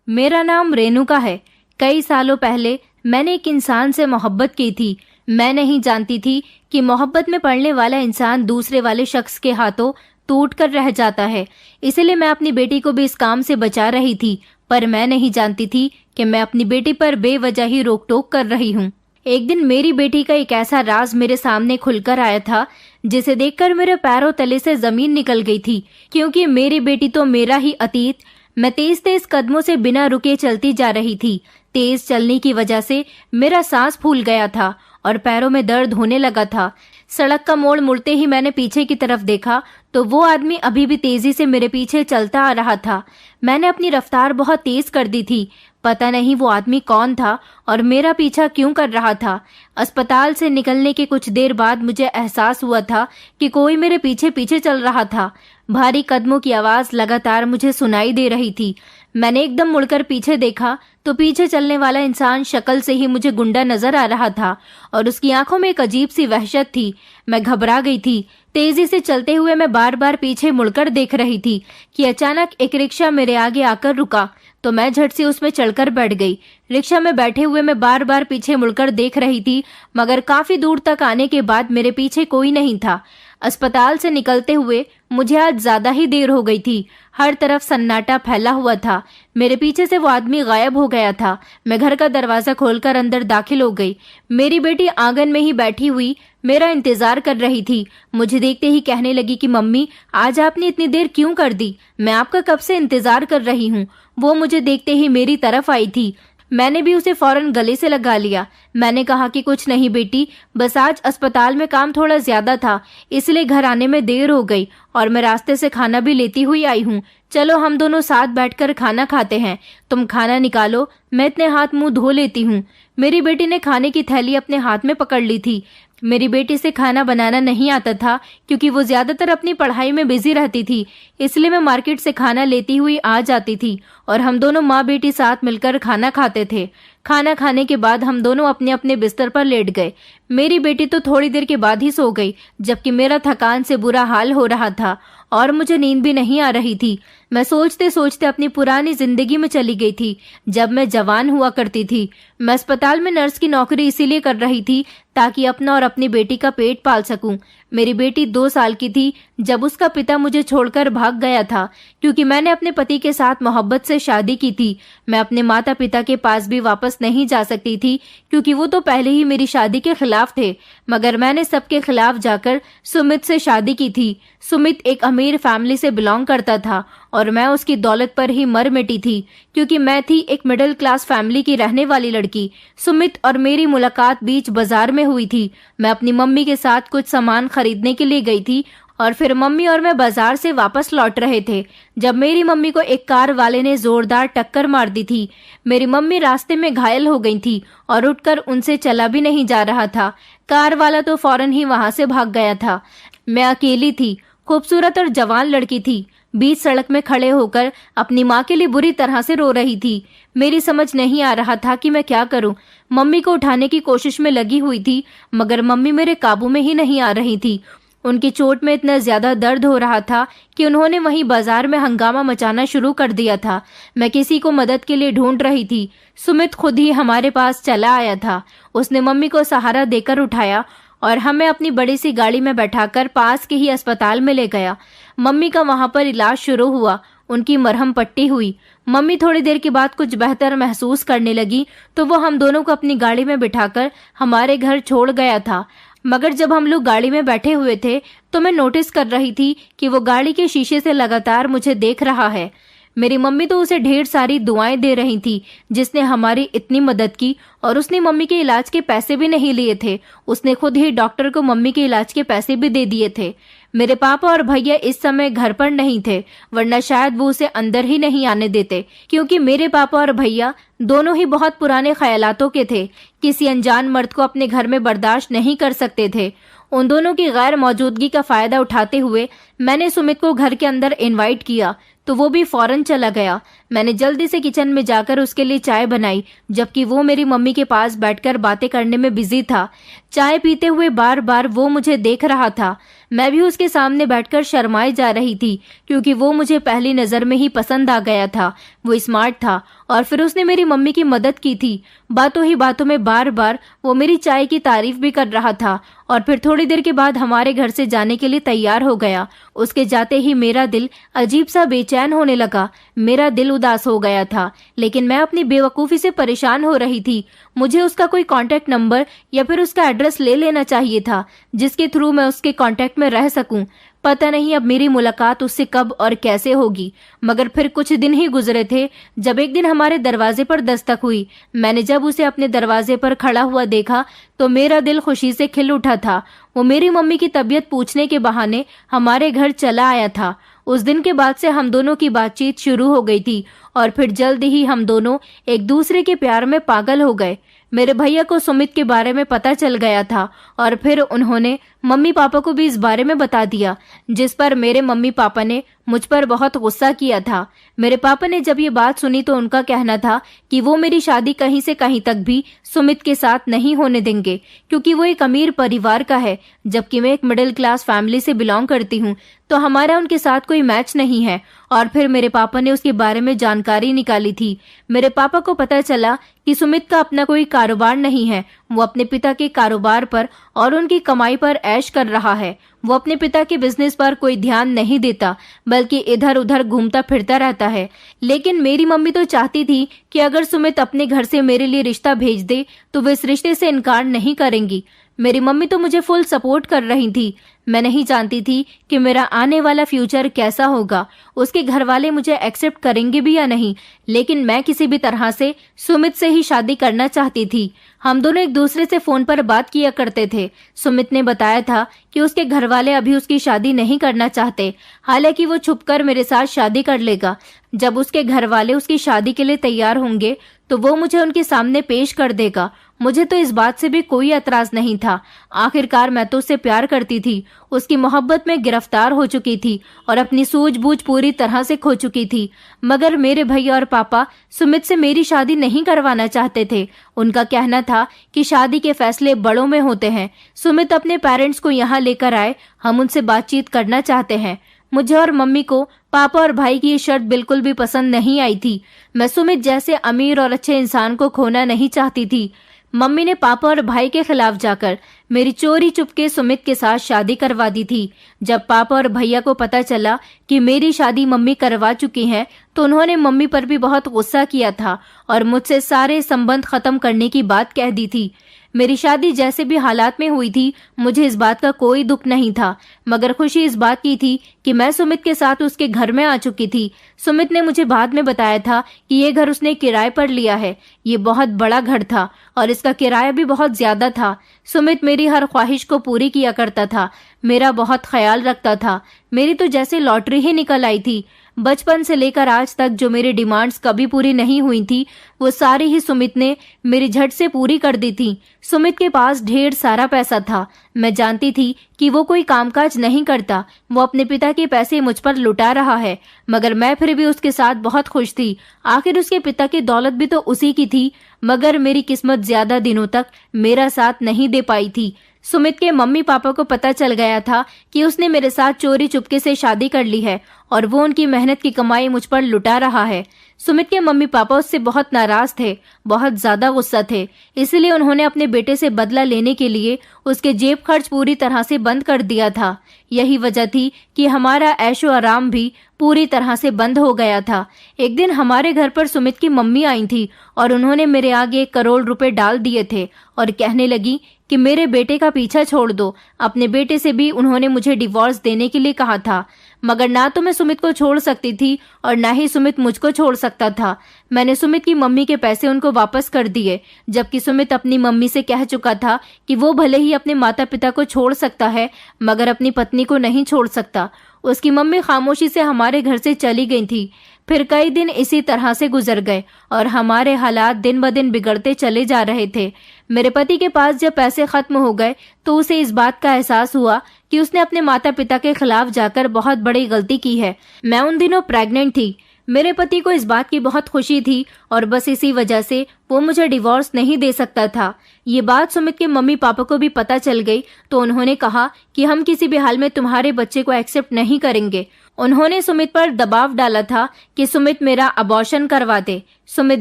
मेरा नाम रेणुका है। कई सालों पहले मैंने एक इंसान से मोहब्बत की थी। मैं नहीं जानती थी कि मोहब्बत में पड़ने वाला इंसान दूसरे वाले शख्स के हाथों टूट कर रह जाता है। इसलिए मैं अपनी बेटी को भी इस काम से बचा रही थी, पर मैं नहीं जानती थी कि मैं अपनी बेटी पर बेवजह ही रोक टोक कर रही हूँ। एक दिन मेरी बेटी का एक ऐसा राज मेरे सामने खुलकर आया था जिसे देखकर मेरे पैरों तले से जमीन निकल गई थी, क्योंकि मेरी बेटी तो मेरा ही अतीत। मैं तेज तेज कदमों से बिना रुके चलती जा रही थी। तेज चलने की वजह से मेरा सांस फूल गया था और पैरों में दर्द होने लगा था। सड़क का मोड़ मुड़ते ही मैंने पीछे की तरफ देखा तो वो आदमी अभी भी तेजी से मेरे पीछे चलता आ रहा था। मैंने अपनी रफ्तार बहुत तेज कर दी थी। पता नहीं वो आदमी कौन था और मेरा पीछा क्यों कर रहा था। अस्पताल से निकलने के कुछ देर बाद मुझे एहसास हुआ था कि कोई मेरे पीछे पीछे चल रहा था। भारी कदमों की आवाज लगातार मुझे सुनाई दे रही थी। मैंने एकदम मुड़कर पीछे देखा तो पीछे चलने वाला इंसान शक्ल से ही मुझे गुंडा नजर आ रहा था और उसकी आंखों में एक अजीब सी वहशत थी। मैं घबरा गई थी। तेजी से चलते हुए मैं बार बार पीछे मुड़कर देख रही थी कि अचानक एक रिक्शा मेरे आगे आकर रुका तो मैं झट से उसमें चढ़कर बैठ गई। रिक्शा में बैठे हुए मैं बार बार पीछे मुड़कर देख रही थी, मगर काफी दूर तक आने के बाद मेरे पीछे कोई नहीं था। अस्पताल से निकलते हुए मुझे आज ज्यादा ही देर हो गई थी। हर तरफ सन्नाटा फैला हुआ था। मेरे पीछे से वो आदमी गायब हो गया था। मैं घर का दरवाजा खोलकर अंदर दाखिल हो गई। मेरी बेटी आंगन में ही बैठी हुई मेरा इंतजार कर रही थी। मुझे देखते ही कहने लगी कि मम्मी, आज आपने इतनी देर क्यों कर दी? मैं आपका कब से इंतजार कर रही हूँ। वो मुझे देखते ही मेरी तरफ आई थी। मैंने भी उसे फौरन गले से लगा लिया। मैंने कहा कि कुछ नहीं बेटी, बस आज अस्पताल में काम थोड़ा ज्यादा था, इसलिए घर आने में देर हो गई और मैं रास्ते से खाना भी लेती हुई आई हूँ। चलो हम दोनों साथ बैठकर खाना खाते हैं। तुम खाना निकालो, मैं इतने हाथ मुंह धो लेती हूँ। मेरी बेटी ने खाने की थैली अपने हाथ में पकड़ ली थी। मेरी बेटी से खाना बनाना नहीं आता था क्योंकि वो ज्यादातर अपनी पढ़ाई में बिजी रहती थी, इसलिए मैं मार्केट से खाना लेती हुई आ जाती थी और हम दोनों माँ बेटी साथ मिलकर खाना खाते थे। खाना खाने के बाद हम दोनों अपने अपने बिस्तर पर लेट गए। मेरी बेटी तो थोड़ी देर के बाद ही सो गई, जबकि मेरा थकान से बुरा हाल हो रहा था और मुझे नींद भी नहीं आ रही थी। मैं सोचते सोचते अपनी पुरानी जिंदगी में चली गई थी, जब मैं जवान हुआ करती थी। मैं अस्पताल में नर्स की नौकरी इसीलिए कर रही थी ताकि अपना और अपनी बेटी का पेट पाल सकूं। मेरी बेटी 2 साल की थी जब उसका पिता मुझे छोड़कर भाग गया था, क्योंकि मैंने अपने पति के साथ मोहब्बत से शादी की थी। मैं अपने माता पिता के पास भी वापस नहीं जा सकती थी क्योंकि वो तो पहले ही मेरी शादी के खिलाफ थे, मगर मैंने सबके खिलाफ जाकर सुमित से शादी की थी। सुमित एक अमीर फैमिली से बिलोंग करता था और मैं उसकी दौलत पर ही मर मिटी थी, क्योंकि मैं थी एक मिडिल क्लास फैमिली की रहने वाली लड़की। सुमित और मेरी मुलाकात बीच बाजार में हुई थी। मैं अपनी मम्मी के साथ कुछ सामान खरीदने के लिए गई थी और फिर मम्मी और मैं बाजार से वापस लौट रहे थे जब मेरी मम्मी को एक कार वाले ने जोरदार टक्कर मार दी थी। मेरी मम्मी रास्ते में घायल हो गई थी और उठकर उनसे चला भी नहीं जा रहा था। कार वाला तो फौरन ही वहां से भाग गया था। मैं अकेली थी, खूबसूरत और जवान लड़की थी, बीच सड़क में खड़े होकर अपनी माँ के लिए बुरी तरह से रो रही थी। मेरी समझ नहीं आ रहा था कि मैं क्या करूं। मम्मी को उठाने की कोशिश में लगी हुई थी, मगर मम्मी मेरे काबू में ही नहीं आ रही थी। उनकी चोट में इतना ज्यादा दर्द हो रहा था कि उन्होंने वहीं बाजार में हंगामा मचाना शुरू कर दिया था। मैं किसी को मदद के लिए ढूंढ रही थी। सुमित खुद ही हमारे पास चला आया था। उसने मम्मी को सहारा देकर उठाया और हमें अपनी बड़ी सी गाड़ी में बैठाकर पास के ही अस्पताल में ले गया। मम्मी का वहां पर इलाज शुरू हुआ। उनकी मरहम पट्टी हुई। मम्मी थोड़ी देर के बाद कुछ बेहतर महसूस करने लगी तो वो हम दोनों को अपनी गाड़ी में बिठाकर हमारे घर छोड़ गया था। मगर जब हम लोग गाड़ी में बैठे हुए थे तो मैं नोटिस कर रही थी कि वो गाड़ी के शीशे से लगातार मुझे देख रहा है। मेरी मम्मी तो उसे ढेर सारी दुआएं दे रही थी, जिसने हमारी इतनी मदद की, और उसने मम्मी के इलाज के पैसे भी नहीं लिए थे। उसने खुद ही डॉक्टर को मम्मी के इलाज के पैसे भी दे दिए थे। मेरे पापा और भैया इस समय घर पर नहीं थे, वरना शायद वो उसे अंदर ही नहीं आने देते, क्योंकि मेरे पापा और भैया दोनों ही बहुत पुराने ख्यालातों के थे। किसी अनजान मर्द को अपने घर में बर्दाश्त नहीं कर सकते थे। उन दोनों की गैर मौजूदगी का फायदा उठाते हुए मैंने सुमित को घर के अंदर इनवाइट किया तो वो भी फौरन चला गया। मैंने जल्दी से किचन में जाकर उसके लिए चाय बनाई, जबकि वो मेरी मम्मी के पास बैठकर बातें करने में बिजी था। चाय पीते हुए बार बार वो मुझे देख रहा था। मैं भी उसके सामने बैठकर शर्माए जा रही थी, क्योंकि वो मुझे पहली नजर में ही पसंद आ गया था। वो स्मार्ट था और फिर उसने मेरी मम्मी की मदद की थी। बातों ही बातों में बार बार वो मेरी चाय की तारीफ भी कर रहा था और फिर थोड़ी देर के बाद हमारे घर से जाने के लिए तैयार हो गया। उसके जाते ही मेरा दिल अजीब सा बेचैन होने लगा। मेरा दिल उदास हो गया था, लेकिन मैं अपनी बेवकूफ़ी से परेशान हो रही थी। मुझे उसका कोई कांटेक्ट नंबर या फिर उसका एड्रेस ले लेना चाहिए था, जिसके थ्रू मैं उसके कांटेक्ट में रह सकूं। पता नहीं अब मेरी मुलाकात उससे कब और कैसे होगी। मगर फिर कुछ दिन ही गुजरे थे जब एक दिन हमारे दरवाजे पर दस्तक हुई। मैंने जब उसे अपने दरवाजे पर खड़ा हुआ देखा तो मेरा दिल खुशी से खिल उठा था। वो मेरी मम्मी की तबीयत पूछने के बहाने हमारे घर चला आया था। उस दिन के बाद से हम दोनों की बातचीत शुरू हो गई थी और फिर जल्द ही हम दोनों एक दूसरे के प्यार में पागल हो गए। मेरे भैया को सुमित के बारे में पता चल गया था और फिर उन्होंने मम्मी पापा को भी इस बारे में बता दिया, जिस पर मेरे मम्मी पापा ने मुझ पर बहुत गुस्सा किया था। मेरे पापा ने जब ये बात सुनी तो उनका कहना था कि वो मेरी शादी कहीं से कहीं तक भी सुमित के साथ नहीं होने देंगे, क्योंकि वो एक अमीर परिवार का है, जबकि मैं एक मिडिल क्लास फैमिली से बिलोंग करती हूँ, तो हमारा उनके साथ कोई मैच नहीं है। और फिर मेरे पापा ने उसके बारे में जानकारी निकाली थी। मेरे पापा को पता चला कि सुमित का अपना कोई कारोबार नहीं है। वो अपने पिता के कारोबार पर और उनकी कमाई पर ऐश कर रहा है। वो अपने पिता के बिजनेस पर कोई ध्यान नहीं देता, बल्कि इधर उधर घूमता फिरता रहता है। लेकिन मेरी मम्मी तो चाहती थी कि अगर सुमित अपने घर से मेरे लिए रिश्ता भेज दे तो वे इस रिश्ते से इनकार नहीं करेंगी। मेरी मम्मी तो मुझे फुल सपोर्ट कर रही थी। मैं नहीं जानती थी कि मेरा आने वाला फ्यूचर कैसा होगा, उसके घर वाले मुझे एक्सेप्ट करेंगे भी या नहीं, लेकिन मैं किसी भी तरह से सुमित से ही शादी करना चाहती थी। हम दोनों एक दूसरे से फोन पर बात किया करते थे। सुमित ने बताया था कि उसके घर वाले अभी उसकी शादी नहीं करना चाहते, हालांकि वो छुपकर मेरे साथ शादी कर लेगा। जब उसके घर वाले उसकी शादी के लिए तैयार होंगे तो वो मुझे उनके सामने पेश कर देगा। मुझे तो इस बात से भी कोई एतराज नहीं था। आखिरकार मैं तो उससे प्यार करती थी, उसकी मोहब्बत में गिरफ्तार हो चुकी थी और अपनी सूझबूझ पूरी तरह से खो चुकी थी। मगर मेरे भैया और पापा सुमित से मेरी शादी नहीं करवाना चाहते थे। उनका कहना था कि शादी के फैसले बड़ों में होते हैं। सुमित अपने पेरेंट्स को यहाँ लेकर आए, हम उनसे बातचीत करना चाहते हैं। मुझे और मम्मी को पापा और भाई की ये शर्त बिल्कुल भी पसंद नहीं आई थी। मैं सुमित जैसे अमीर और अच्छे इंसान को खोना नहीं चाहती थी। मम्मी ने पापा और भाई के खिलाफ जाकर मेरी चोरी चुपके सुमित के साथ शादी करवा दी थी। जब पापा और भैया को पता चला कि मेरी शादी मम्मी करवा चुकी हैं, तो उन्होंने मम्मी पर भी बहुत गुस्सा किया था और मुझसे सारे संबंध खत्म करने की बात कह दी थी। मेरी शादी जैसे भी हालात में हुई थी, मुझे इस बात का कोई दुख नहीं था, मगर खुशी इस बात की थी कि मैं सुमित के साथ उसके घर में आ चुकी थी। सुमित ने मुझे बाद में बताया था कि ये घर उसने किराए पर लिया है। ये बहुत बड़ा घर था और इसका किराया भी बहुत ज्यादा था। सुमित मेरी हर ख्वाहिश को पूरी किया करता था, मेरा बहुत ख्याल रखता था। मेरी तो जैसे लॉटरी ही निकल आई थी। बचपन से लेकर आज तक जो मेरी डिमांड्स कभी पूरी नहीं हुई थी, वो सारी ही सुमित ने मेरी झट से पूरी कर दी थी। सुमित के पास ढेर सारा पैसा था। मैं जानती थी कि वो कोई कामकाज नहीं करता, वो अपने पिता के पैसे मुझ पर लुटा रहा है, मगर मैं फिर भी उसके साथ बहुत खुश थी। आखिर उसके पिता की दौलत भी तो उसी की थी, मगर मेरी किस्मत ज्यादा दिनों तक मेरा साथ नहीं दे पाई थी। सुमित के मम्मी पापा को पता चल गया था कि उसने मेरे साथ चोरी चुपके से शादी कर ली है और वो उनकी मेहनत की कमाई मुझ पर लुटा रहा है। सुमित के मम्मी पापा उससे बहुत नाराज थे, बहुत ज्यादा गुस्सा थे। इसलिए उन्होंने अपने बेटे से बदला लेने के लिए उसके जेब खर्च पूरी तरह से बंद कर दिया था। यही वजह थी कि हमारा ऐशो आराम भी पूरी तरह से बंद हो गया था। एक दिन हमारे घर पर सुमित की मम्मी आई थी और उन्होंने मेरे आगे 1 करोड़ रुपए डाल दिए थे और कहने लगी कि मेरे बेटे का पीछा छोड़ दो। अपने बेटे से भी उन्होंने मुझे डिवोर्स देने के लिए कहा था, मगर ना तो मैं सुमित को छोड़ सकती थी और ना ही सुमित मुझको छोड़ सकता था। मैंने सुमित की मम्मी के पैसे उनको वापस कर दिए, जबकि सुमित अपनी मम्मी से कह चुका था कि वो भले ही अपने माता पिता को छोड़ सकता है, मगर अपनी पत्नी को नहीं छोड़ सकता। उसकी मम्मी खामोशी से हमारे घर से चली गई थी। फिर कई दिन इसी तरह से गुजर गए और हमारे हालात दिन ब दिन बिगड़ते चले जा रहे थे। मेरे पति के पास जब पैसे खत्म हो गए तो उसे इस बात का एहसास हुआ कि उसने अपने माता पिता के खिलाफ जाकर बहुत बड़ी गलती की है। मैं उन दिनों प्रेग्नेंट थी। मेरे पति को इस बात की बहुत खुशी थी और बस इसी वजह से वो मुझे डिवोर्स नहीं दे सकता था। ये बात सुमित के मम्मी पापा को भी पता चल गई तो उन्होंने कहा कि हम किसी भी हाल में तुम्हारे बच्चे को एक्सेप्ट नहीं करेंगे। उन्होंने सुमित पर दबाव डाला था कि सुमित मेरा अबॉर्शन करवा दे। सुमित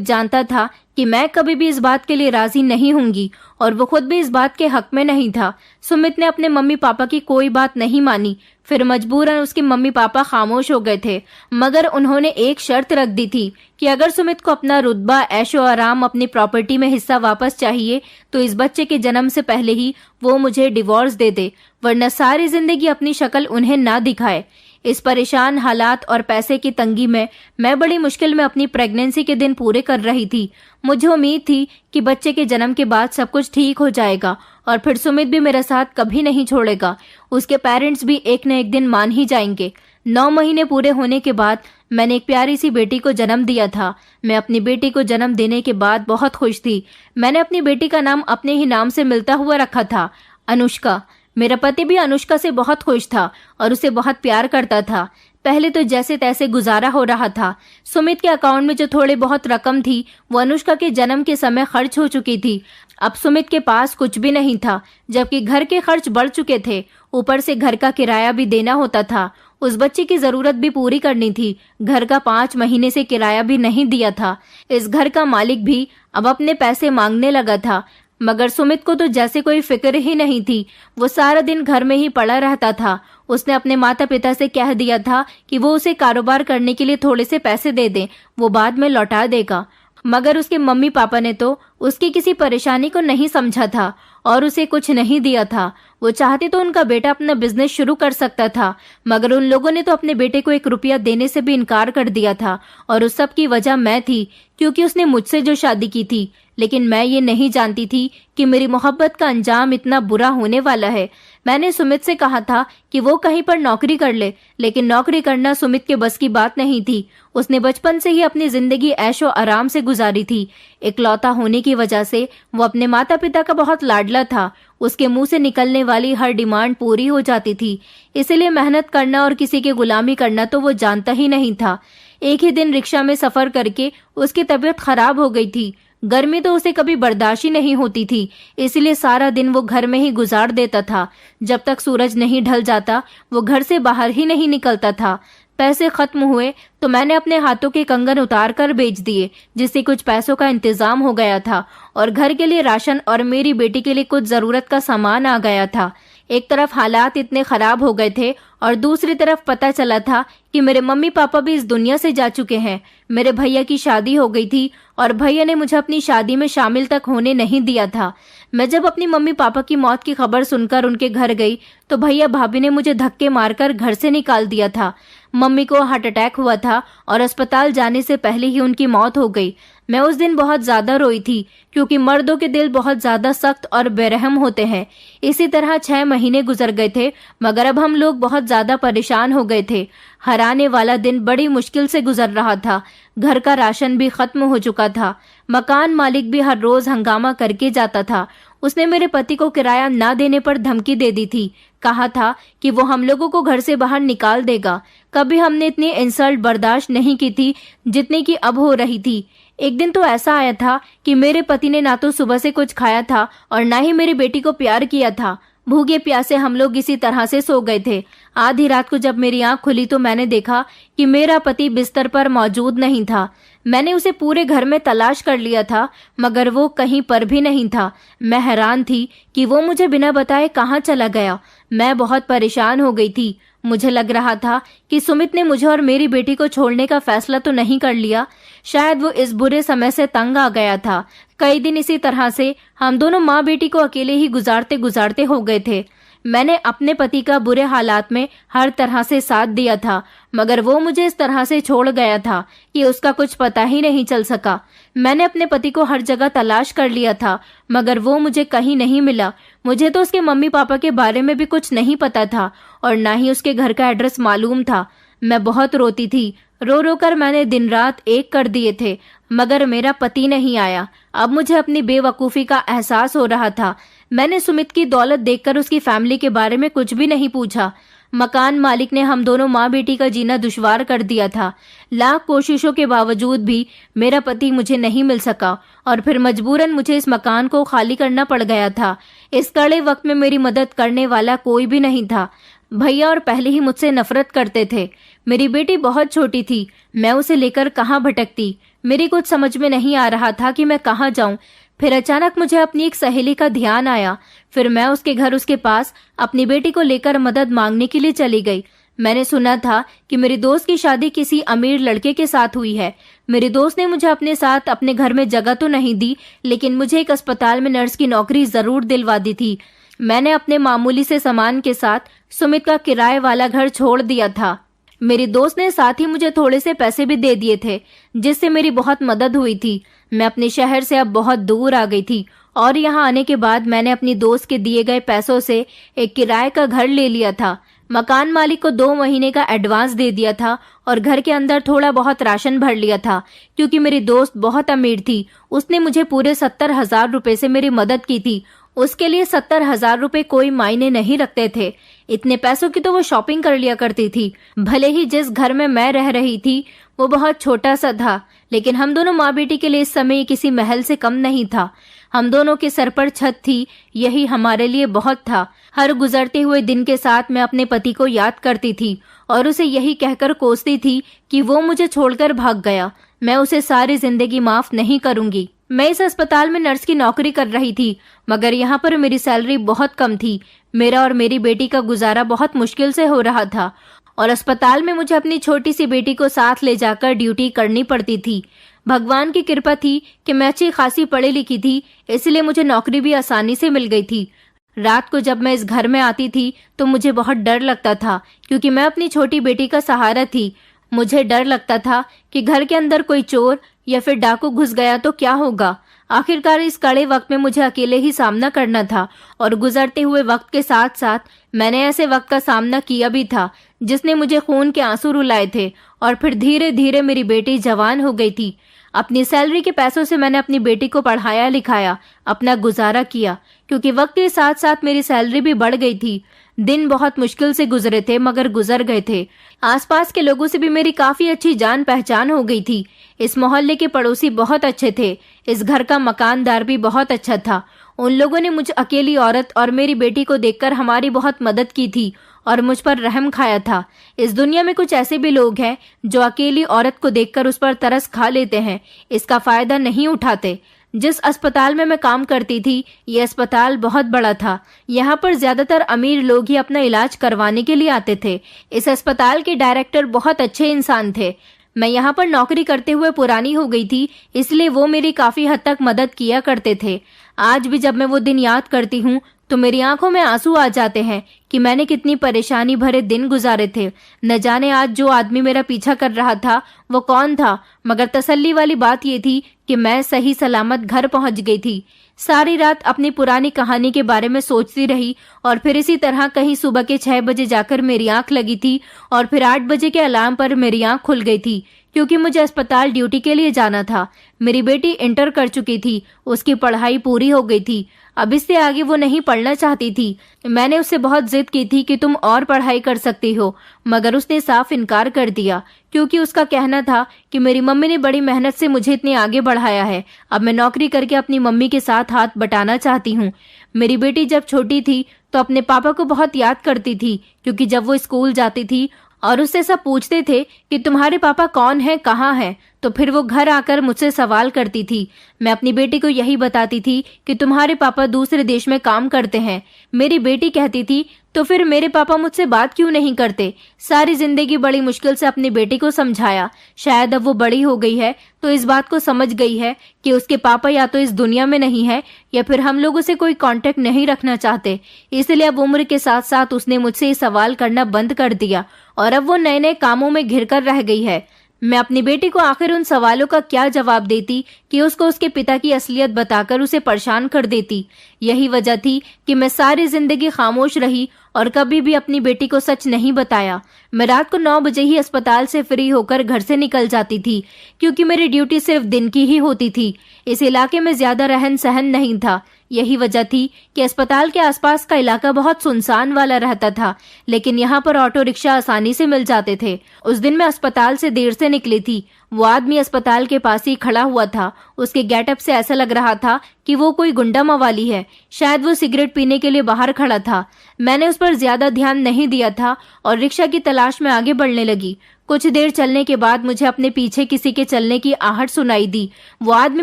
जानता था कि मैं कभी भी इस बात के लिए राजी नहीं होंगी और वो खुद भी इस बात के हक में नहीं था। सुमित ने अपने मम्मी पापा की कोई बात नहीं मानी। फिर मजबूरन उसके मम्मी पापा खामोश हो गए थे, मगर उन्होंने एक शर्त रख दी थी कि अगर सुमित को अपना रुतबा, ऐशो आराम, अपनी प्रॉपर्टी में हिस्सा वापस चाहिए तो इस बच्चे के जन्म से पहले ही वो मुझे डिवोर्स दे दे, वरना सारी जिंदगी अपनी शक्ल उन्हें ना दिखाए। इस परेशान हालात और पैसे की तंगी में मैं बड़ी मुश्किल में अपनी प्रेगनेंसी के दिन पूरे कर रही थी। मुझे उम्मीद थी कि बच्चे के जन्म के बाद सब कुछ ठीक हो जाएगा और फिर सुमित भी मेरा साथ कभी नहीं छोड़ेगा। उसके पेरेंट्स भी एक न एक दिन मान ही जाएंगे। 9 महीने पूरे होने के बाद मैंने एक प्यारी सी बेटी को जन्म दिया था। मैं अपनी बेटी को जन्म देने के बाद बहुत खुश थी। मैंने अपनी बेटी का नाम अपने ही नाम से मिलता हुआ रखा था, अनुष्का। मेरा पति भी अनुष्का से बहुत खुश था और उसे बहुत प्यार करता था। पहले तो जैसे तैसे गुजारा हो रहा था। सुमित के अकाउंट में जो थोड़ी बहुत रकम थी वो अनुष्का के जन्म के समय खर्च हो चुकी थी। अब सुमित के पास कुछ भी नहीं था, जबकि घर के खर्च बढ़ चुके थे। ऊपर से घर का किराया भी देना होता था। उस बच्चे की जरूरत भी पूरी करनी थी। घर का 5 महीने से किराया भी नहीं दिया था। इस घर का मालिक भी अब अपने पैसे मांगने लगा था, मगर सुमित को तो जैसे कोई फिक्र ही नहीं थी। वो सारा दिन घर में ही पड़ा रहता था। उसने अपने माता पिता से कह दिया था कि वो उसे कारोबार करने के लिए थोड़े से पैसे दे दें, वो बाद में लौटा देगा। मगर उसके मम्मी पापा ने तो उसकी किसी परेशानी को नहीं समझा था और उसे कुछ नहीं दिया था। वो चाहते तो उनका बेटा अपना बिजनेस शुरू कर सकता था, मगर उन लोगों ने तो अपने बेटे को 1 रुपया देने से भी इनकार कर दिया था। और उस सब की वजह मैं थी, क्योंकि उसने मुझसे जो शादी की थी। लेकिन मैं ये नहीं जानती थी कि मेरी मोहब्बत का अंजाम इतना बुरा होने वाला है। मैंने सुमित से कहा था कि वो कहीं पर नौकरी कर ले, लेकिन नौकरी करना सुमित के बस की बात नहीं थी। उसने बचपन से ही अपनी जिंदगी ऐशो आराम से गुजारी थी। इकलौता होने की वजह से वो अपने माता पिता का बहुत लाडला था। उसके मुंह से निकलने वाली हर डिमांड पूरी हो जाती थी। इसलिए मेहनत करना और किसी की गुलामी करना तो वो जानता ही नहीं था। एक ही दिन रिक्शा में सफर करके उसकी तबीयत खराब हो गई थी। गर्मी तो उसे कभी बर्दाश्त ही नहीं होती थी, इसलिए सारा दिन वो घर में ही गुजार देता था। जब तक सूरज नहीं ढल जाता वो घर से बाहर ही नहीं निकलता था। पैसे खत्म हुए तो मैंने अपने हाथों के कंगन उतार कर बेच दिए, जिससे कुछ पैसों का इंतजाम हो गया था और घर के लिए राशन और मेरी बेटी के लिए कुछ जरूरत का सामान आ गया था। एक तरफ हालात इतने खराब हो गए थे और दूसरी तरफ पता चला था कि मेरे मम्मी पापा भी इस दुनिया से जा चुके हैं। मेरे भैया की शादी हो गई थी और भैया ने मुझे अपनी शादी में शामिल तक होने नहीं दिया था। मैं जब अपनी मम्मी पापा की मौत की खबर सुनकर उनके घर गई तो भैया भाभी ने मुझे धक्के मारकर घर से निकाल दिया था। मम्मी को हार्ट अटैक हुआ था और अस्पताल जाने से पहले ही उनकी मौत हो गई। मैं उस दिन बहुत ज्यादा रोई थी, क्योंकि मर्दों के दिल बहुत ज्यादा सख्त और बेरहम होते हैं। इसी तरह 6 महीने गुजर गए थे, मगर अब हम लोग बहुत ज्यादा परेशान हो गए थे। हर आने वाला दिन बड़ी मुश्किल से गुजर रहा था। घर का राशन भी खत्म हो चुका था। मकान मालिक भी हर रोज हंगामा करके जाता था। उसने मेरे पति को किराया ना देने पर धमकी दे दी थी। कहा था कि वो हम लोगों को घर से बाहर निकाल देगा। कभी हमने इतनी इंसल्ट बर्दाश्त नहीं की थी जितनी कि अब हो रही थी। एक दिन तो ऐसा आया था कि मेरे पति ने ना तो सुबह से कुछ खाया था और ना ही मेरी बेटी को प्यार किया था। भूखे प्यासे हम लोग इसी तरह से सो गए थे। आधी रात को जब मेरी आंख खुली तो मैंने देखा कि मेरा पति बिस्तर पर मौजूद नहीं था। मैंने उसे पूरे घर में तलाश कर लिया था, मगर वो कहीं पर भी नहीं था। मैं हैरान थी कि वो मुझे बिना बताए कहाँ चला गया। मैं बहुत परेशान हो गई थी। मुझे लग रहा था कि सुमित ने मुझे और मेरी बेटी को छोड़ने का फैसला तो नहीं कर लिया। शायद वो इस बुरे समय से तंग आ गया था। कई दिन इसी तरह से हम दोनों माँ बेटी को अकेले ही गुजारते गुजारते हो गए थे। मैंने अपने पति का बुरे हालात में हर तरह से साथ दिया था, मगर वो मुझे इस तरह से छोड़ गया था कि उसका कुछ पता ही नहीं चल सका। मैंने अपने पति को हर जगह तलाश कर लिया था, मगर वो मुझे कहीं नहीं मिला। मुझे तो उसके मम्मी पापा के बारे में भी कुछ नहीं पता था और ना ही उसके घर का एड्रेस मालूम था। मैं बहुत रोती थी। रो रो कर मैंने दिन रात एक कर दिए थे, मगर मेरा पति नहीं आया। अब मुझे अपनी बेवकूफ़ी का एहसास हो रहा था। मैंने सुमित की दौलत देखकर उसकी फैमिली के बारे में कुछ भी नहीं पूछा। मकान मालिक ने हम दोनों माँ बेटी का जीना दुश्वार कर दिया था। लाख कोशिशों के बावजूद भी मेरा पति मुझे नहीं मिल सका और फिर मजबूरन मुझे इस मकान को खाली करना पड़ गया था। इस कड़े वक्त में मेरी मदद करने वाला कोई भी नहीं था। भैया और पहले ही मुझसे नफरत करते थे। मेरी बेटी बहुत छोटी थी, मैं उसे लेकर कहाँ भटकती। मेरी कुछ समझ में नहीं आ रहा था कि मैं कहाँ जाऊं। फिर अचानक मुझे अपनी एक सहेली का ध्यान आया। फिर मैं उसके घर, उसके पास अपनी बेटी को लेकर मदद मांगने के लिए चली गई। मैंने सुना था कि मेरी दोस्त की शादी किसी अमीर लड़के के साथ हुई है। मेरी दोस्त ने मुझे अपने साथ अपने घर में जगह तो नहीं दी, लेकिन मुझे एक अस्पताल में नर्स की नौकरी जरूर दिलवा दी थी। मैंने अपने मामूली से सामान के साथ सुमित का किराए वाला घर छोड़ दिया था। मेरी दोस्त ने साथ ही मुझे थोड़े से पैसे भी दे दिए थे, जिससे मेरी बहुत मदद हुई थी। मैं अपने शहर से अब बहुत दूर आ गई थी और यहाँ आने के बाद मैंने अपनी दोस्त के दिए गए पैसों से एक किराए का घर ले लिया था। मकान मालिक को 2 महीने का एडवांस दे दिया था और घर के अंदर थोड़ा बहुत राशन भर लिया था। क्योंकि मेरी दोस्त बहुत अमीर थी, उसने मुझे पूरे 70,000 रुपए से मेरी मदद की थी। उसके लिए 70,000 रुपए कोई मायने नहीं रखते थे। इतने पैसों की तो वो शॉपिंग कर लिया करती थी। भले ही जिस घर में मैं रह रही थी वो बहुत छोटा सा था, लेकिन हम दोनों माँ बेटी के लिए इस समय किसी महल से कम नहीं था। हम दोनों के सर पर छत थी, यही हमारे लिए बहुत था। हर गुजरते हुए दिन के साथ मैं अपने पति को याद करती थी और उसे यही कहकर कोसती थी कि वो मुझे छोड़कर भाग गया। मैं उसे सारी जिंदगी माफ नहीं करूंगी। मैं इस अस्पताल में नर्स की नौकरी कर रही थी, मगर यहाँ पर मेरी सैलरी बहुत कम थी। मेरा और मेरी बेटी का गुजारा बहुत मुश्किल से हो रहा था और अस्पताल में मुझे अपनी छोटी सी बेटी को साथ ले जाकर ड्यूटी करनी पड़ती थी। भगवान की कृपा थी कि मैं अच्छी खासी पढ़ी लिखी थी, इसलिए मुझे नौकरी भी आसानी से मिल गई थी। रात को जब मैं इस घर में आती थी तो मुझे बहुत डर लगता था, क्योंकि मैं अपनी छोटी बेटी का सहारा थी। मुझे डर लगता था कि घर के अंदर कोई चोर या फिर डाकू घुस गया तो क्या होगा। आखिरकार इस कड़े वक्त में मुझे अकेले ही सामना करना था और गुजरते हुए वक्त के साथ साथ मैंने ऐसे वक्त का सामना किया भी था जिसने मुझे खून के आंसू रुलाए थे। और फिर धीरे धीरे मेरी बेटी जवान हो गई थी। अपनी सैलरी के पैसों से मैंने अपनी बेटी को पढ़ाया लिखाया, अपना गुजारा किया, क्योंकि वक्त के साथ साथ मेरी सैलरी भी बढ़ गई थी। दिन बहुत मुश्किल से गुजरे थे, मगर गुजर गए थे। आसपास के लोगों से भी मेरी काफी अच्छी जान पहचान हो गई थी। इस मोहल्ले के पड़ोसी बहुत अच्छे थे। इस घर का मकानदार भी बहुत अच्छा था। उन लोगों ने मुझ अकेली औरत और मेरी बेटी को देखकर हमारी बहुत मदद की थी और मुझ पर रहम खाया था। इस दुनिया में कुछ ऐसे भी लोग हैं जो अकेली औरत को देखकर उस पर तरस खा लेते हैं, इसका फायदा नहीं उठाते। जिस अस्पताल में मैं काम करती थी, ये अस्पताल बहुत बड़ा था। यहाँ पर ज्यादातर अमीर लोग ही अपना इलाज करवाने के लिए आते थे। इस अस्पताल के डायरेक्टर बहुत अच्छे इंसान थे। मैं यहाँ पर नौकरी करते हुए पुरानी हो गई थी, इसलिए वो मेरी काफी हद तक मदद किया करते थे। आज भी जब मैं वो दिन याद करती हूँ तो मेरी आंखों में आंसू आ जाते हैं कि मैंने कितनी परेशानी भरे दिन गुजारे थे। न जाने आज जो आदमी मेरा पीछा कर रहा था वो कौन था, मगर तसल्ली वाली बात ये थी कि मैं सही सलामत घर पहुंच गई थी। सारी रात अपनी पुरानी कहानी के बारे में सोचती रही और फिर इसी तरह कहीं सुबह के 6 बजे जाकर मेरी आंख लगी थी और फिर 8 बजे के अलार्म पर मेरी आंख खुल गई थी, क्योंकि मुझे अस्पताल ड्यूटी के लिए जाना था। मेरी बेटी इंटर कर चुकी थी, उसकी पढ़ाई पूरी हो गई थी। अब इससे आगे वो नहीं पढ़ना चाहती थी। मैंने उससे बहुत जिद की थी कि तुम और पढ़ाई कर सकती हो, मगर उसने साफ इनकार कर दिया, क्योंकि उसका कहना था कि मेरी मम्मी ने बड़ी मेहनत से मुझे इतने आगे बढ़ाया है। अब मैं नौकरी करके अपनी मम्मी के साथ हाथ बटाना चाहती हूँ। मेरी बेटी जब छोटी थी तो अपने पापा को बहुत याद करती थी, क्योंकि जब वो स्कूल जाती थी और उससे सब पूछते थे कि तुम्हारे पापा कौन है, कहाँ है, तो फिर वो घर आकर मुझसे सवाल करती थी। मैं अपनी बेटी को यही बताती थी कि तुम्हारे पापा दूसरे देश में काम करते हैं। मेरी बेटी कहती थी तो फिर मेरे पापा मुझसे बात क्यों नहीं करते। सारी जिंदगी बड़ी मुश्किल से अपनी बेटी को समझाया। शायद अब वो बड़ी हो गई है तो इस बात को समझ गई है कि उसके पापा या तो इस दुनिया में नहीं है या फिर हम लोगों से कोई कांटेक्ट नहीं रखना चाहते। इसलिए अब उम्र के साथ साथ उसने मुझसे ये सवाल करना बंद कर दिया और अब वो नए नए कामों में घिर कर रह गई है। मैं अपनी बेटी को आखिर उन सवालों का क्या जवाब देती कि उसको उसके पिता की असलियत बताकर उसे परेशान कर देती। यही वजह थी कि मैं सारी जिंदगी खामोश रही और कभी भी अपनी बेटी को सच नहीं बताया। मैं रात को 9 बजे ही अस्पताल से फ्री होकर घर से निकल जाती थी, क्योंकि मेरी ड्यूटी सिर्फ दिन की ही होती थी। इस इलाके में ज्यादा रहन सहन नहीं था। यही वजह थी कि अस्पताल के आसपास का इलाका बहुत सुनसान वाला रहता था, लेकिन यहाँ पर ऑटो रिक्शा आसानी से मिल जाते थे। उस दिन मैं अस्पताल से देर से निकली थी। वो आदमी अस्पताल के पास ही खड़ा हुआ था। उसके गेटअप से ऐसा लग रहा था कि वो कोई गुंडा मवाली है। शायद वो सिगरेट पीने के लिए बाहर खड़ा था। मैंने उस पर ज्यादा ध्यान नहीं दिया था और रिक्शा की तलाश में आगे बढ़ने लगी। कुछ देर चलने के बाद मुझे अपने पीछे किसी के चलने की आहट सुनाई दी। वो आदमी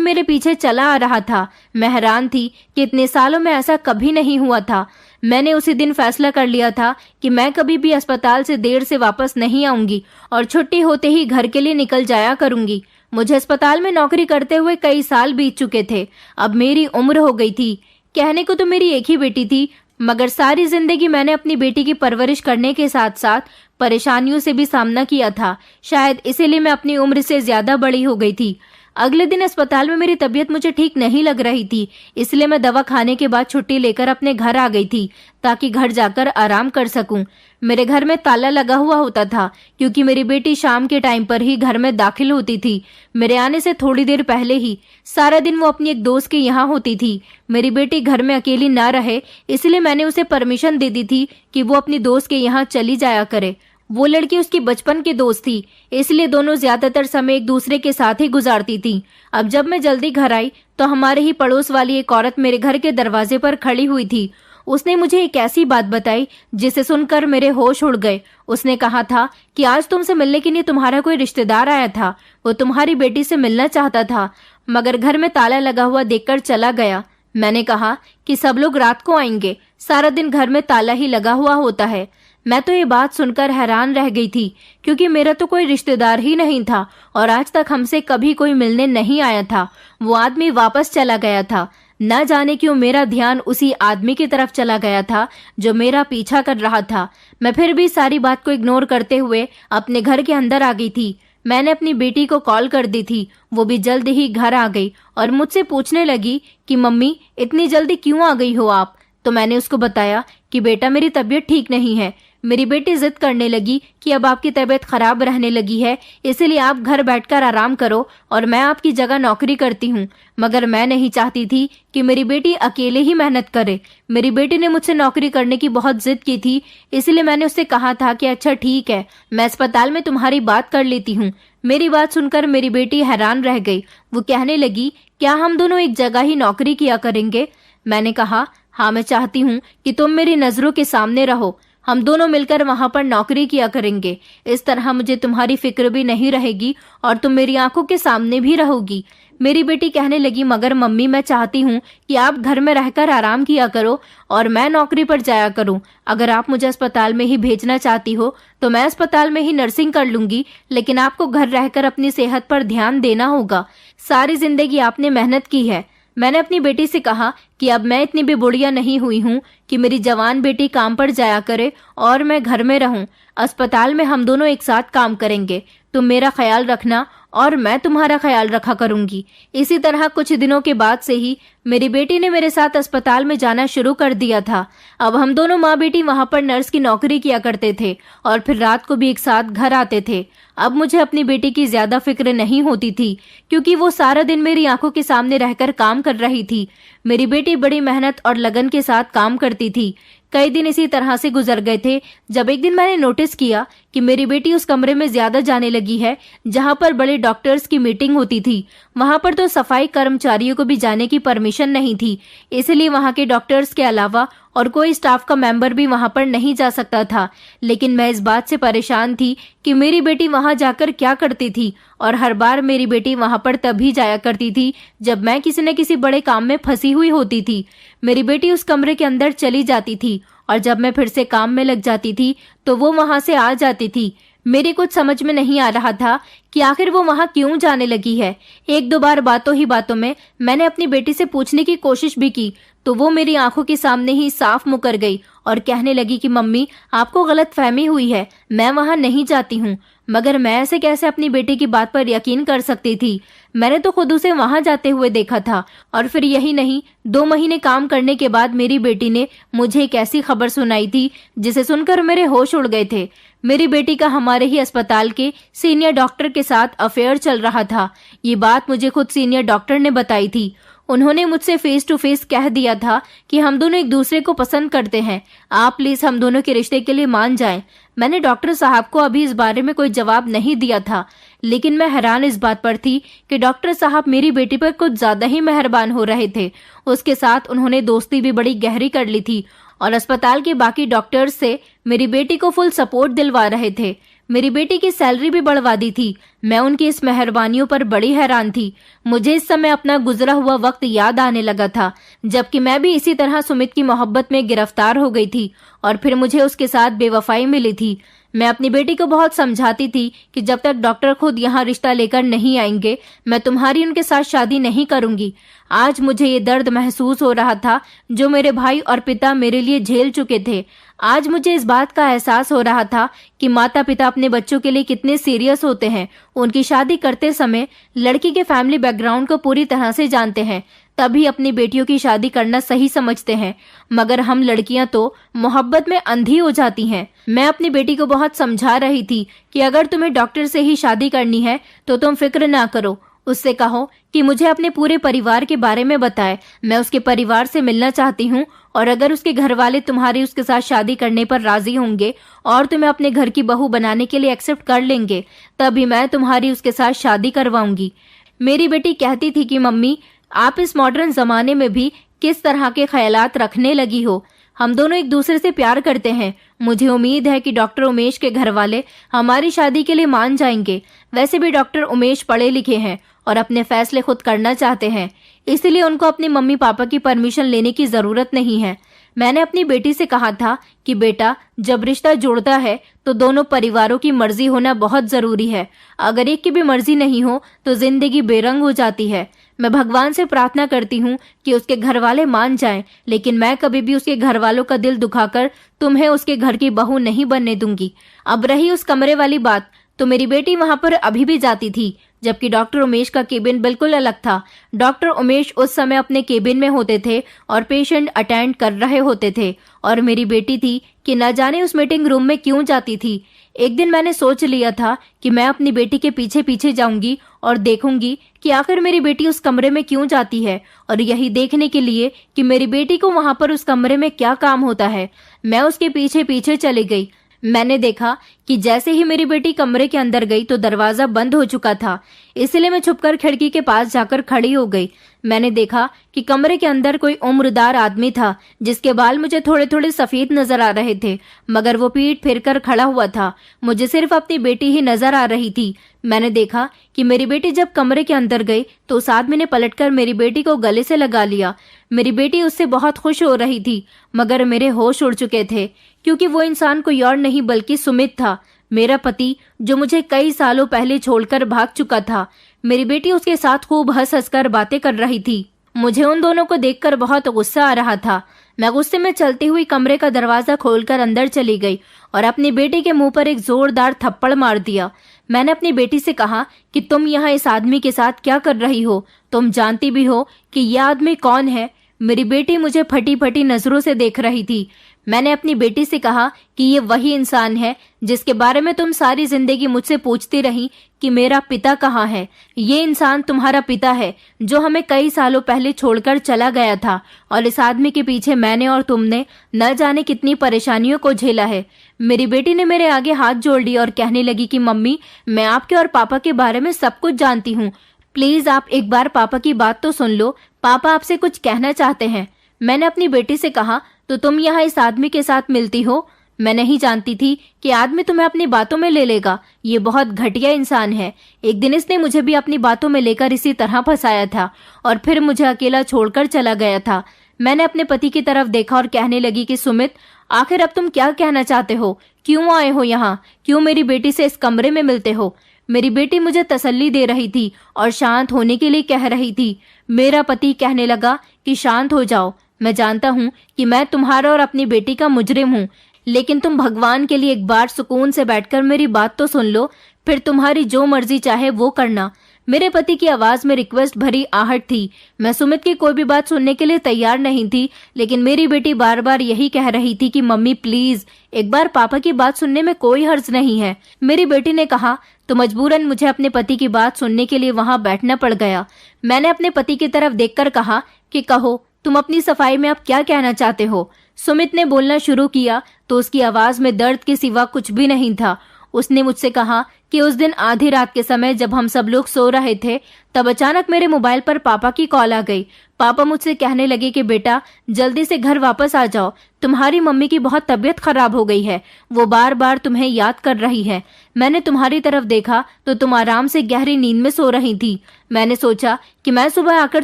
मेरे पीछे चला आ रहा था। मैं हैरान थी कि इतने सालों में ऐसा कभी नहीं हुआ था। मैंने उसी दिन फैसला कर लिया था कि मैं कभी भी अस्पताल से देर से वापस नहीं आऊंगी और छुट्टी होते ही घर के लिए निकल जाया करूंगी। मुझे अस्पताल में नौकरी करते हुए कई साल बीत चुके थे। अब मेरी उम्र हो गई थी। कहने को तो मेरी एक ही बेटी थी, मगर सारी जिंदगी मैंने अपनी बेटी की परवरिश करने के साथ साथ परेशानियों से भी सामना किया था। शायद इसीलिए मैं अपनी उम्र से ज्यादा बड़ी हो गई थी। अगले दिन अस्पताल में मेरी तबीयत मुझे ठीक नहीं लग रही थी, इसलिए मैं दवा खाने के बाद छुट्टी लेकर अपने घर आ गई थी ताकि घर जाकर आराम कर सकूं। मेरे घर में ताला लगा हुआ होता था, क्योंकि मेरी बेटी शाम के टाइम पर ही घर में दाखिल होती थी। मेरे आने से थोड़ी देर पहले ही सारा दिन वो अपनी एक दोस्त के यहाँ होती थी। मेरी बेटी घर में अकेली ना रहे, इसलिए मैंने उसे परमिशन दे दी थी कि वो अपनी दोस्त के यहाँ चली जाया करे। वो लड़की उसकी बचपन की दोस्त थी, इसलिए दोनों ज्यादातर समय एक दूसरे के साथ ही गुजारती थी। अब जब मैं जल्दी घर आई तो हमारे ही पड़ोस वाली एक औरत मेरे घर के दरवाजे पर खड़ी हुई थी। उसने मुझे एक ऐसी बात बताई जिसे सुनकर मेरे होश उड़ गए। उसने कहा था कि आज तुमसे मिलने के लिए तुम्हारा कोई रिश्तेदार आया था। वो तुम्हारी बेटी से मिलना चाहता था, मगर घर में ताला लगा हुआ देखकर चला गया। मैंने कहा कि सब लोग रात को आएंगे, सारा दिन घर में ताला ही लगा हुआ होता है। मैं तो ये बात सुनकर हैरान रह गई थी, क्योंकि मेरा तो कोई रिश्तेदार ही नहीं था और आज तक हमसे कभी कोई मिलने नहीं आया था। वो आदमी वापस चला गया था। न जाने क्यों मेरा ध्यान उसी आदमी की तरफ चला गया था जो मेरा पीछा कर रहा था। मैं फिर भी सारी बात को इग्नोर करते हुए अपने घर के अंदर आ गई थी। मैंने अपनी बेटी को कॉल कर दी थी। वो भी जल्द ही घर आ गई और मुझसे पूछने लगी कि मम्मी, इतनी जल्दी क्यों आ गई हो आप? तो मैंने उसको बताया कि बेटा, मेरी तबीयत ठीक नहीं है। मेरी बेटी जिद करने लगी कि अब आपकी तबीयत खराब रहने लगी है, इसलिए आप घर बैठकर आराम करो और मैं आपकी जगह नौकरी करती हूँ। मगर मैं नहीं चाहती थी कि मेरी बेटी अकेले ही मेहनत करे। मेरी बेटी ने मुझसे नौकरी करने की बहुत जिद की थी, इसलिए मैंने उससे कहा था कि अच्छा ठीक है, मैं अस्पताल में तुम्हारी बात कर लेती हूँ। मेरी बात सुनकर मेरी बेटी हैरान रह गई। वो कहने लगी, क्या हम दोनों एक जगह ही नौकरी किया करेंगे? मैंने कहा, हाँ, मैं चाहती हूँ कि तुम मेरी नजरों के सामने रहो। हम दोनों मिलकर वहां पर नौकरी किया करेंगे। इस तरह मुझे तुम्हारी फिक्र भी नहीं रहेगी और तुम मेरी आंखों के सामने भी रहोगी। मेरी बेटी कहने लगी, मगर मम्मी, मैं चाहती हूँ कि आप घर में रहकर आराम किया करो और मैं नौकरी पर जाया करूँ। अगर आप मुझे अस्पताल में ही भेजना चाहती हो तो मैं अस्पताल में ही नर्सिंग कर लूंगी, लेकिन आपको घर रहकर अपनी सेहत पर ध्यान देना होगा। सारी जिंदगी आपने मेहनत की है। मैंने अपनी बेटी से कहा कि अब मैं इतनी भी बुढ़िया नहीं हुई हूँ कि मेरी जवान बेटी काम पर जाया करे और मैं घर में रहूं। अस्पताल में हम दोनों एक साथ काम करेंगे। तुम मेरा ख्याल रखना और मैं तुम्हारा ख्याल रखा करूंगी। इसी तरह कुछ दिनों के बाद से ही मेरी बेटी ने मेरे साथ अस्पताल में जाना शुरू कर दिया था। अब हम दोनों माँ बेटी वहां पर नर्स की नौकरी किया करते थे और फिर रात को भी एक साथ घर आते थे। अब मुझे अपनी बेटी की ज्यादा फिक्र नहीं होती थी, क्योंकि वो सारा दिन मेरी आंखों के सामने रहकर काम कर रही थी। मेरी बेटी बड़ी मेहनत और लगन के साथ काम करती थी। कई दिन इसी तरह से गुजर गए थे, जब एक दिन मैंने नोटिस किया कि मेरी बेटी उस कमरे में ज्यादा जाने लगी है जहां पर बड़े डॉक्टर्स की मीटिंग होती थी। वहां पर तो सफाई कर्मचारियों को भी जाने की परमिशन नहीं थी, इसलिए वहां के डॉक्टर्स के अलावा और कोई स्टाफ का मेंबर भी वहां पर नहीं जा सकता था। लेकिन मैं इस बात से परेशान थी कि मेरी बेटी वहां जाकर क्या करती थी, और हर बार मेरी बेटी वहां पर तभी जाया करती थी जब मैं किसी न किसी बड़े काम में फंसी हुई होती थी। मेरी बेटी उस कमरे के अंदर चली जाती थी और जब मैं फिर से काम में लग जाती थी तो वो वहां से आ जाती थी। मेरी कुछ समझ में नहीं आ रहा था कि आखिर वो वहां क्यों जाने लगी है। एक दो बार बातों ही बातों में मैंने अपनी बेटी से पूछने की कोशिश भी की, तो वो मेरी आंखों के सामने ही साफ मुकर गई और कहने लगी कि मम्मी, आपको गलत फहमी हुई है, मैं वहां नहीं जाती हूँ। मगर मैं ऐसे कैसे अपनी बेटी की बात पर यकीन कर सकती थी? मैंने तो खुद उसे वहां जाते हुए देखा था। और फिर यही नहीं, 2 महीने काम करने के बाद मेरी बेटी ने मुझे एक ऐसी खबर सुनाई थी जिसे सुनकर मेरे होश उड़ गए थे। मेरी बेटी का हमारे ही अस्पताल के सीनियर डॉक्टर के साथ अफेयर चल रहा था। ये बात मुझे खुद सीनियर डॉक्टर ने बताई थी। उन्होंने मुझसे फेस टू फेस कह दिया था कि हम दोनों एक दूसरे को पसंद करते हैं, आप प्लीज हम दोनों के रिश्ते के लिए मान जाएं। मैंने डॉक्टर साहब को अभी इस बारे में कोई जवाब नहीं दिया था, लेकिन मैं हैरान इस बात पर थी कि डॉक्टर साहब मेरी बेटी पर कुछ ज्यादा ही मेहरबान हो रहे थे। उसके साथ उन्होंने दोस्ती भी बड़ी गहरी कर ली थी और अस्पताल के बाकी डॉक्टर्स से मेरी बेटी को फुल सपोर्ट दिलवा रहे थे। मेरी बेटी की सैलरी भी बढ़वा दी थी। मैं उनकी इस मेहरबानियों पर बड़ी हैरान थी। मुझे इस समय अपना गुजरा हुआ वक्त याद आने लगा था, जबकि मैं भी इसी तरह सुमित की मोहब्बत में गिरफ्तार हो गई थी और फिर मुझे उसके साथ बेवफाई मिली थी। मैं अपनी बेटी को बहुत समझाती थी कि जब तक डॉक्टर खुद यहाँ रिश्ता लेकर नहीं आएंगे, मैं तुम्हारी उनके साथ शादी नहीं करूंगी। आज मुझे ये दर्द महसूस हो रहा था जो मेरे भाई और पिता मेरे लिए झेल चुके थे। आज मुझे इस बात का एहसास हो रहा था कि माता पिता अपने बच्चों के लिए कितने सीरियस होते हैं। उनकी शादी करते समय लड़की के फैमिली बैकग्राउंड को पूरी तरह से जानते हैं, तभी अपनी बेटियों की शादी करना सही समझते हैं। मगर हम लड़कियां तो मोहब्बत में अंधी हो जाती हैं। मैं अपनी बेटी को बहुत समझा रही थी कि अगर तुम्हें डॉक्टर से ही शादी करनी है तो तुम फिक्र ना करो। उससे कहो कि मुझे अपने पूरे परिवार के बारे में बताए। मैं उसके परिवार से मिलना चाहती हूँ और अगर उसके घर वाले तुम्हारी उसके साथ शादी करने पर राजी होंगे और तुम्हें अपने घर की बहू बनाने के लिए एक्सेप्ट कर लेंगे, तभी मैं तुम्हारी उसके साथ शादी करवाऊंगी। मेरी बेटी कहती थी कि मम्मी, आप इस मॉडर्न जमाने में भी किस तरह के ख्यालात रखने लगी हो। हम दोनों एक दूसरे से प्यार करते हैं। मुझे उम्मीद है कि डॉक्टर उमेश के घर वाले हमारी शादी के लिए मान जाएंगे। वैसे भी डॉक्टर उमेश पढ़े लिखे हैं और अपने फैसले खुद करना चाहते हैं, इसलिए उनको अपने मम्मी पापा की परमिशन लेने की जरूरत नहीं है। मैंने अपनी बेटी से कहा था कि बेटा, जब रिश्ता जुड़ता है तो दोनों परिवारों की मर्जी होना बहुत जरूरी है। अगर एक की भी मर्जी नहीं हो तो जिंदगी बेरंग हो जाती है। मैं भगवान से प्रार्थना करती हूँ कि उसके घर वाले मान जाएं, लेकिन मैं कभी भी उसके घर वालों का दिल दुखाकर तुम्हें उसके घर की बहू नहीं बनने दूंगी। अब रही उस कमरे वाली बात, तो मेरी बेटी वहां पर अभी भी जाती थी, जबकि डॉक्टर उमेश का केबिन बिल्कुल अलग था। डॉक्टर उमेश उस समय अपने केबिन में होते थे और पेशेंट अटेंड कर रहे होते थे और मेरी बेटी थी कि न जाने उस मीटिंग रूम में क्यों जाती थी। एक दिन मैंने सोच लिया था कि मैं अपनी बेटी के पीछे पीछे जाऊंगी और देखूंगी कि आखिर मेरी बेटी उस कमरे में क्यों जाती है, और यही देखने के लिए कि मेरी बेटी को वहां पर उस कमरे में क्या काम होता है, मैं उसके पीछे पीछे चली गई। मैंने देखा कि जैसे ही मेरी बेटी कमरे के अंदर गई तो दरवाजा बंद हो चुका था, इसलिए मैं छुपकर खिड़की के पास जाकर खड़ी हो गई। मैंने देखा कि कमरे के अंदर कोई उम्रदार आदमी था जिसके बाल मुझे थोड़े थोड़े सफेद नजर आ रहे थे, मगर वो पीठ फिरकर खड़ा हुआ था। मुझे सिर्फ अपनी बेटी ही नजर आ रही थी। मैंने देखा कि मेरी बेटी जब कमरे के अंदर गई तो उस आदमी ने पलटकर मेरी बेटी को गले से लगा लिया। मेरी बेटी उससे बहुत खुश हो रही थी, मगर मेरे होश उड़ चुके थे, क्योंकि वो इंसान कोई और नहीं बल्कि सुमित था, मेरा पति, जो मुझे कई सालों पहले छोड़कर भाग चुका था। मेरी बेटी उसके साथ खूब हंस हंसकर बातें कर रही थी। मुझे उन दोनों को देखकर बहुत गुस्सा आ रहा था। मैं गुस्से में चलती हुई कमरे का दरवाजा खोलकर अंदर चली गई और अपनी बेटी के मुंह पर एक जोरदार थप्पड़ मार दिया। मैंने अपनी बेटी से कहा कि तुम यहाँ इस आदमी के साथ क्या कर रही हो? तुम जानती भी हो कि यह आदमी कौन है? मेरी बेटी मुझे फटी फटी नजरों से देख रही थी। मैंने अपनी बेटी से कहा कि ये वही इंसान है जिसके बारे में तुम सारी जिंदगी मुझसे पूछती रही कि मेरा पिता कहाँ है। ये इंसान तुम्हारा पिता है जो हमें कई सालों पहले छोड़कर चला गया था, और इस आदमी के पीछे मैंने और तुमने न जाने कितनी परेशानियों को झेला है। मेरी बेटी ने मेरे आगे हाथ जोड़ लिया और कहने लगी कि मम्मी, मैं आपके और पापा के बारे में सब कुछ जानती हूँ। प्लीज आप एक बार पापा की बात तो सुन लो, पापा आपसे कुछ कहना चाहते हैं। मैंने अपनी बेटी से कहा, तो तुम यहाँ इस आदमी के साथ मिलती हो? मैं नहीं जानती थी कि आदमी तुम्हें अपनी बातों में ले लेगा। ये बहुत घटिया इंसान है। एक दिन इसने मुझे भी अपनी बातों में लेकर इसी तरह फंसाया था और फिर मुझे अकेला छोड़कर चला गया था। मैंने अपने पति की तरफ देखा और कहने लगी कि सुमित, आखिर अब तुम क्या कहना चाहते हो? क्यों आए हो यहाँ? क्यों मेरी बेटी से इस कमरे में मिलते हो? मेरी बेटी मुझे तसल्ली दे रही थी और शांत होने के लिए कह रही थी। मेरा पति कहने लगा कि शांत हो जाओ। मैं जानता हूँ कि मैं तुम्हारा और अपनी बेटी का मुजरिम हूँ, लेकिन तुम भगवान के लिए एक बार सुकून से बैठकर मेरी बात तो सुन लो, फिर तुम्हारी जो मर्जी चाहे वो करना। मेरे पति की आवाज में रिक्वेस्ट भरी आहट थी। मैं सुमित की कोई भी बात सुनने के लिए तैयार नहीं थी, लेकिन मेरी बेटी बार बार यही कह रही थी कि मम्मी प्लीज एक बार पापा की बात सुनने में कोई हर्ज नहीं है। मेरी बेटी ने कहा तो मजबूरन मुझे अपने पति की बात सुनने के लिए वहां बैठना पड़ गया। मैंने अपने पति की तरफ देखकर कहा कि कहो, तुम अपनी सफाई में अब क्या कहना चाहते हो। सुमित ने बोलना शुरू किया तो उसकी आवाज में दर्द के सिवा कुछ भी नहीं था। उसने मुझसे कहा कि उस दिन आधी रात के समय जब हम सब लोग सो रहे थे, तब अचानक मेरे मोबाइल पर पापा की कॉल आ गई। पापा मुझसे कहने लगे कि बेटा जल्दी से घर वापस आ जाओ, तुम्हारी मम्मी की बहुत तबीयत खराब हो गई है, वो बार बार तुम्हें याद कर रही है। मैंने तुम्हारी तरफ देखा तो तुम आराम से गहरी नींद में सो रही थी। मैंने सोचा कि मैं सुबह आकर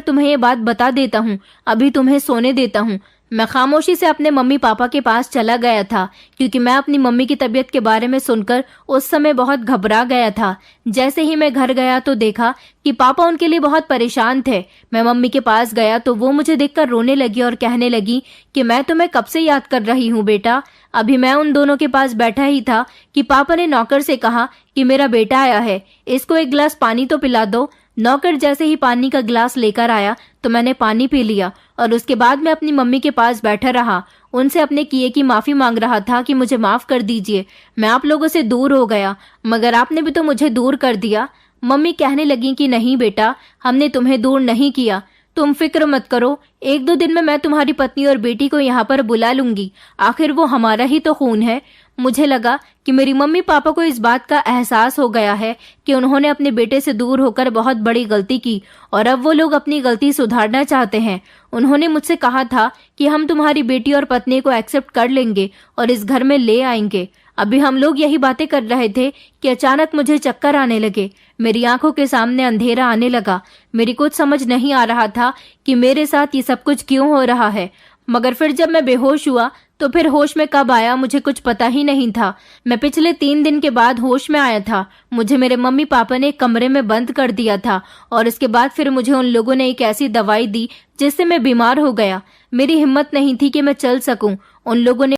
तुम्हें ये बात बता देता हूँ, अभी तुम्हें सोने देता हूँ। मैं खामोशी से अपने मम्मी पापा के पास चला गया था, क्योंकि मैं अपनी मम्मी की तबीयत के बारे में सुनकर उस समय बहुत घबरा गया था। जैसे ही मैं घर गया तो देखा कि पापा उनके लिए बहुत परेशान थे। मैं मम्मी के पास गया तो वो मुझे देखकर रोने लगी और कहने लगी कि मैं तुम्हें कब से याद कर रही हूँ बेटा। अभी मैं उन दोनों के पास बैठा ही था कि पापा ने नौकर से कहा कि मेरा बेटा आया है, इसको एक गिलास पानी तो पिला दो। नौकर जैसे ही पानी का गिलास लेकर आया तो मैंने पानी पी लिया और उसके बाद मैं अपनी मम्मी के पास बैठा रहा। उनसे अपने किए की माफी मांग रहा था कि मुझे माफ कर दीजिए, मैं आप लोगों से दूर हो गया, मगर आपने भी तो मुझे दूर कर दिया। मम्मी कहने लगी कि नहीं बेटा, हमने तुम्हें दूर नहीं किया, तुम फिक्र मत करो, एक दो दिन में मैं तुम्हारी पत्नी और बेटी को यहाँ पर बुला लूंगी, आखिर वो हमारा ही तो खून है। मुझे लगा कि मेरी मम्मी पापा को इस बात का एहसास हो गया है कि उन्होंने अपने बेटे से दूर होकर बहुत बड़ी गलती की और अब वो लोग अपनी गलती सुधारना चाहते हैं। उन्होंने मुझसे कहा था कि हम तुम्हारी बेटी और पत्नी को एक्सेप्ट कर लेंगे और इस घर में ले आएंगे। अभी हम लोग यही बातें कर रहे थे कि अचानक मुझे चक्कर आने लगे, मेरी आंखों के सामने अंधेरा आने लगा। मेरी कुछ समझ नहीं आ रहा था कि मेरे साथ ये सब कुछ क्यों हो रहा है, मगर फिर जब मैं बेहोश हुआ तो फिर होश में कब आया मुझे कुछ पता ही नहीं था। मैं पिछले 3 दिन के बाद होश में आया था। मुझे मेरे मम्मी पापा ने एक कमरे में बंद कर दिया था और इसके बाद फिर मुझे उन लोगों ने एक ऐसी दवाई दी जिससे मैं बीमार हो गया। मेरी हिम्मत नहीं थी कि मैं चल सकूं। उन लोगों ने